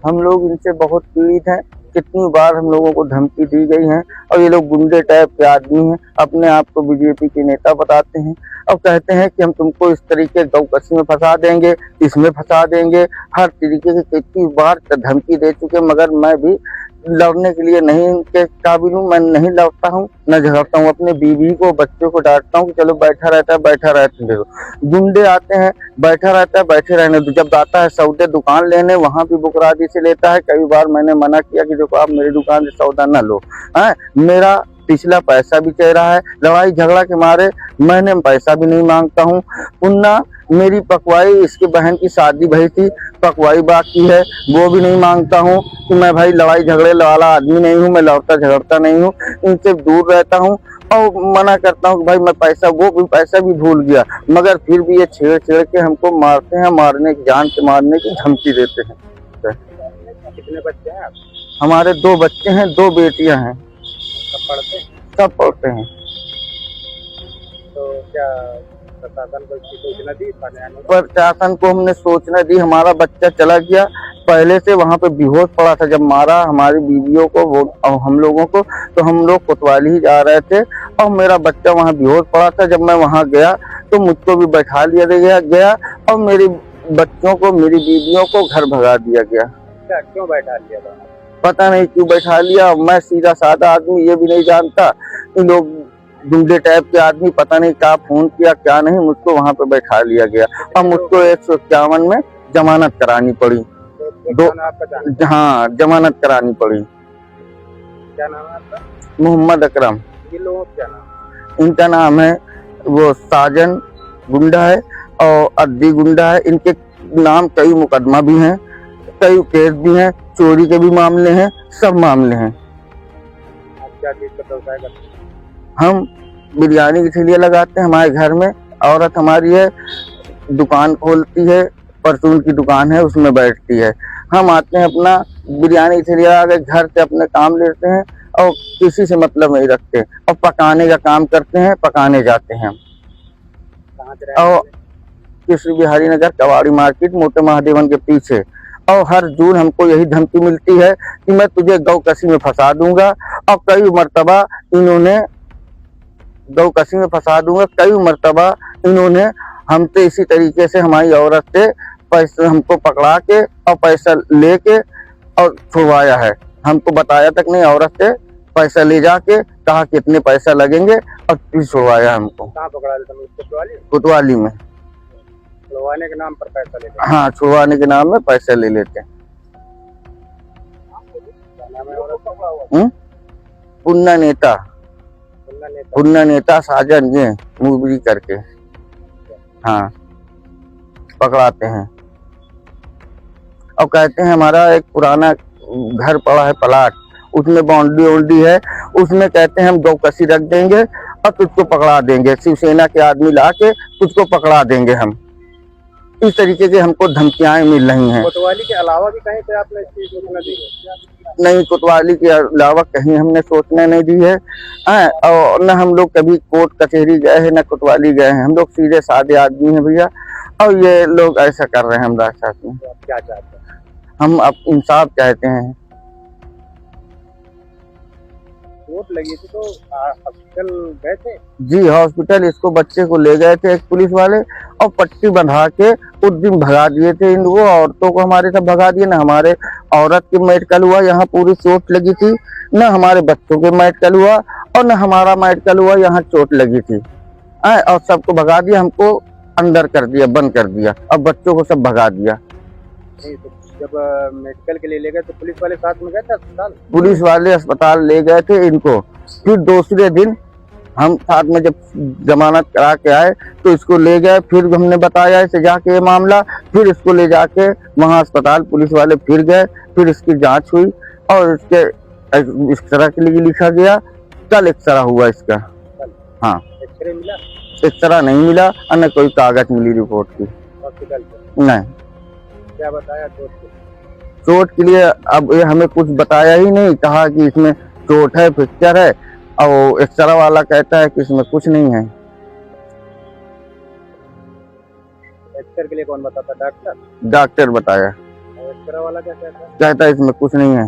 हम लोग इनसे बहुत पीड़ित हैं। कितनी बार हम लोगों को धमकी दी गई है और ये लोग गुंडे टाइप के आदमी हैं, अपने आप को बीजेपी के नेता बताते हैं और कहते हैं कि हम तुमको इस तरीके गौकसी में फंसा देंगे, इसमें फंसा देंगे। हर तरीके की कितनी बार धमकी दे चुके, मगर मैं भी लड़ने के लिए नहीं के काबिल हूँ। मैं नहीं लड़ता हूँ, न झगड़ता हूँ। अपने बीवी को, बच्चों को डांटता हूँ कि चलो बैठा रहता है, बैठा रहते हो। गुंडे आते हैं, बैठा रहता है, बैठे रहने दो। जब आता है सौदे दुकान लेने, वहां भी बुकरादी से लेता है। कई बार मैंने मना किया कि देखो आप मेरी दुकान से सौदा न लो, है मेरा पिछला पैसा भी चल रहा है। लड़ाई झगड़ा के मारे मैंने पैसा भी नहीं मांगता हूँ। पुन्ना मेरी पकवाई, इसकी बहन की शादी भई थी, पकवाई बाकी है, वो भी नहीं मांगता हूँ कि मैं भाई लड़ाई झगड़े वाला आदमी नहीं हूँ, मैं लड़ता झगड़ता नहीं हूँ। इनसे दूर रहता हूँ और मना करता हूँ कि भाई मैं पैसा, वो भी पैसा भी भूल गया, मगर फिर भी ये छेड़ छेड़ के हमको मारते हैं, मारने की, जान से मारने की धमकी देते हैं। कितने बच्चे हैं आप? हमारे 2 बच्चे हैं, 2 बेटियां हैं। सब पढ़ते हैं? सब पढ़ते हैं। तो क्या प्रशासन को इसकी सूचना दी? प्रशासन को हमने सूचना दी, हमारा बच्चा चला गया। पहले से वहाँ पे बेहोश पड़ा था, जब मारा हमारी बीवियों को वो और हम लोगों को, तो हम लोग कोतवाली ही जा रहे थे और मेरा बच्चा वहाँ बेहोश पड़ा था। जब मैं वहाँ गया तो मुझको भी बैठा लिया गया और मेरे बच्चों को, मेरी बीवियों को घर भगा दिया गया। क्या, क्यों बैठा लिया था? पता नहीं क्यों बैठा लिया। मैं सीधा साधा आदमी, ये भी नहीं जानता। इन लोग गुंडे टाइप के आदमी, पता नहीं क्या फोन किया क्या नहीं, मुझको वहां पे बैठा लिया गया और मुझको 151 में जमानत करानी पड़ी। हाँ, जमानत करानी पड़ी। क्या नाम है आपका? मोहम्मद अकरम। ये लोगों का क्या नाम? इनका नाम है, वो साजन गुंडा है और अद्दी गुंडा है। इनके नाम कई मुकदमा भी हैं, कई केस भी हैं, चोरी के भी मामले हैं, सब मामले हैं। आप क्या चीज का व्यवसाय करते हैं? हम बिरयानी की ठेलियाँ लगाते हैं। हमारे घर में औरत हमारी है, दुकान खोलती है, परचून की दुकान है, उसमें बैठती है। हम आते हैं, अपना बिरयानी की ठेलियाँ आगे घर से अपने काम लेते हैं और किसी से मतलब नहीं रखते और पकाने का काम करते हैं, पकाने जाते हैं। कहाँ से रहते और हैं? कृष्ण बिहारी नगर कबाड़ी मार्केट, मोटे महादेवन के पीछे। और हर जून हमको यही धमकी मिलती है कि मैं तुझे गौकसी में फंसा दूंगा। और कई मर्तबा इन्होंने गौकसी में फंसा दूंगा, कई मर्तबा इन्होंने हमसे इसी तरीके से, हमारी औरत से पैसे हमको पकड़ा के और पैसा लेके और छुड़वाया है। हमको बताया तक नहीं, औरत से पैसा ले जाके कहा कितने पैसा लगेंगे और फिर छुड़वाया हमको। कहाँ पकड़ा लेते हैं? कोतवाली? कोतवाली में। छुड़वाने के नाम पर पैसा लेते हैं? हाँ, छुड़वाने के नाम में पैसा ले लेते हैं। क्या नाम है औरत का? पुन्ना नेता, पुन्ना नेता। पुन्ना नेता साजन, ये मूवरी करके, हाँ, पकड़ाते हैं। और कहते हैं हमारा एक पुराना घर पड़ा है, प्लाट, उसमें बाउंड्री है, उसमें कहते हैं हम गौकसी रख देंगे और तुझको पकड़ा देंगे, शिवसेना के आदमी ला के तुझको पकड़ा देंगे हम। इस तरीके की हमको धमकियां मिल रही हैं। कोतवाली के अलावा भी कहीं पे आपने इसकी सूचना दी है? नहीं, कोतवाली के अलावा कहीं हमने सूचना नहीं दी है। और न हम लोग कभी कोर्ट कचहरी गए हैं, न कोतवाली गए हैं। हम लोग सीधे साधे आदमी हैं भैया, और ये लोग ऐसा कर रहे हैं हमारे साथ में। तो आप क्या चाहते हैं? हम अब इंसाफ चाहते हैं। चोट लगी थी तो हॉस्पिटल गए थे? जी, हॉस्पिटल इसको, बच्चे को ले गए थे एक पुलिस वाले और पट्टी बंधा के उस दिन भगा दिए थे। इन वो औरतों को हमारे सब भगा दिए। न हमारे औरत की मेडिकल हुआ, यहाँ पूरी चोट लगी थी, न हमारे बच्चों के मेडिकल हुआ और न हमारा मेडिकल हुआ, यहाँ चोट लगी थी। और सबको भगा दिया, हमको अंदर कर दिया, बंद कर दिया और बच्चों को सब भगा दिया। नहीं, तो जब मेडिकल के लिए ले गए तो पुलिस वाले साथ में गए थे अस्पताल? पुलिस वाले अस्पताल ले गए थे इनको। फिर दूसरे दिन हम साथ में जब जमानत करा के आए तो इसको ले गए। फिर हमने बताया इसे जाके ये मामला, फिर इसको ले जाके वहाँ अस्पताल पुलिस वाले फिर गए। फिर इसकी जांच हुई और इसके एक्सरे के लिए लिखा गया। कल एक्सरा हुआ इसका। हाँ, एक्सरे मिला? एक्सरा नहीं मिला और न कोई कागज मिली रिपोर्ट की। हॉस्पिटल पे नहीं। क्या बताया चोट के? चोट के लिए अब ये हमें कुछ बताया ही नहीं, कहा कि इसमें चोट है, फ्रैक्चर है, और एक्सरा वाला कहता है कि इसमें कुछ नहीं है। एक्सरे के लिए कौन बताता? डॉक्टर? डॉक्टर बताया। तो एक्सरा वाला क्या कहता है? कहता है इसमें कुछ नहीं है,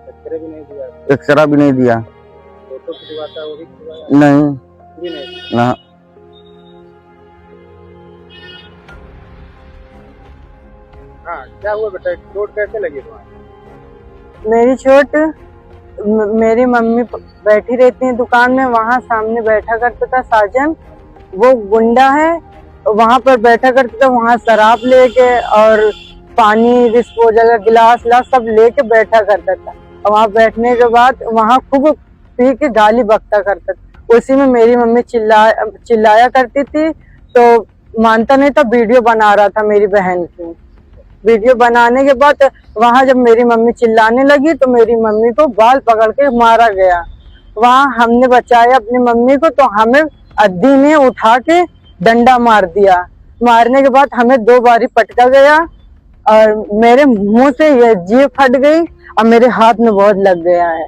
एक्सरे भी नहीं दिया, एक्सरा भी नहीं दिया, फोटो खिंचवाता है वो भी खिंचवाया नहीं भी नहीं। ना। हाँ, क्या हुआ बेटा, चोट कैसे लगी तुम्हारी? मेरी चोट, मेरी मम्मी बैठी रहती है दुकान में, वहाँ सामने बैठा करता था साजन, वो गुंडा है, वहाँ पर बैठा करता था, वहाँ शराब लेके और पानी डिस्पोजल गिलास गिलास सब लेके बैठा करता था। और वहाँ बैठने के बाद वहाँ खूब पी के गाली बकता करता था। उसी में मेरी मम्मी चिल्लाया करती थी, तो मानता नहीं था, वीडियो बना रहा था मेरी बहन की। वीडियो बनाने के बाद वहां जब मेरी मम्मी चिल्लाने लगी तो मेरी मम्मी को बाल पकड़ के मारा गया। वहां हमने बचाया अपनी मम्मी को, तो हमें अद्दी ने उठा के डंडा मार दिया। मारने के बाद हमें 2 बारी पटका गया और मेरे मुंह से ये जीभ फट गई और मेरे हाथ में बहुत लग गया है।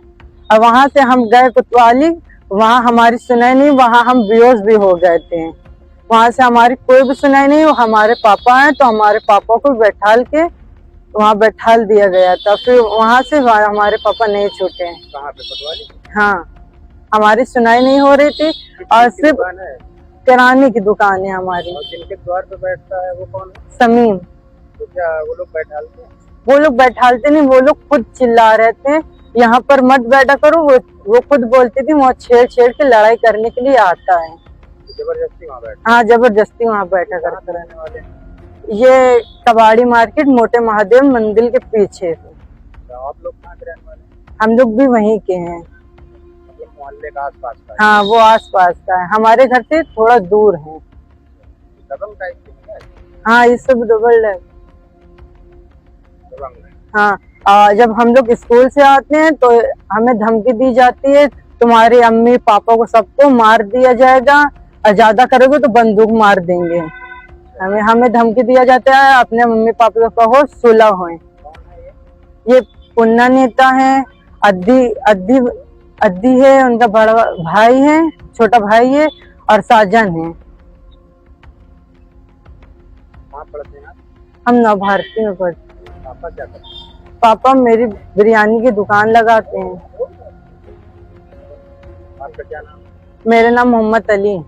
और वहां से हम गए कोतवाली, वहां हमारी सुनाई नहीं, वहां हम बेहोश भी हो गए थे। वहां से हमारी कोई भी सुनाई नहीं, वो हमारे पापा हैं तो हमारे पापा को बैठाल के वहां बैठाल दिया गया था। फिर वहां से हमारे पापा नहीं छूटे। कहाँ पे, कोतवाली? हाँ, हमारी सुनाई नहीं हो रही थी और सिर्फ दुकान है किराने की दुकान है हमारी। और जिनके द्वार पे बैठता है वो कौन है? समीम। तो क्या वो लोग बैठालते हैं? वो लोग बैठालते नहीं, वो लोग खुद चिल्ला रहे थे यहाँ पर मत बैठा करो। वो खुद बोलती थी वहाँ छेड़ के लड़ाई करने के लिए आता है। जबरदस्ती वहाँ बैठा? हाँ, जबरदस्ती वहाँ बैठा करते रहने वाले? ये कबाड़ी मार्केट मोटे महादेव मंदिर के पीछे। तो आप लोग कहाँ के रहने वाले? हम लोग भी वहीं के हैं। मतलब मोहल्ले का आसपास का है? हाँ, वो आसपास का है, हमारे घर से थोड़ा दूर है। दबंग टाइप की है? हाँ, ये सब डबल है। दबंग है। हाँ, जब हम लोग स्कूल से आते हैं तो हमें धमकी दी जाती है, तुम्हारे अम्मी पापा को सबको मार दिया जाएगा और ज्यादा करोगे तो बंदूक मार देंगे। हमें धमकी दिया जाता है, अपने मम्मी पापा को कहो सुलह होए। कौन है ये? ये पुन्ना नेता है, अद्दी है, उनका बड़ा भाई है, छोटा भाई है और साजन है। कहाँ पढ़ते हैं आप? हम नवभारती में पढ़ते हैं। पापा क्या करते हैं? पापा मेरी बिरयानी की दुकान लगाते हैं। आपका क्या नाम? मेरा नाम मोहम्मद अली है।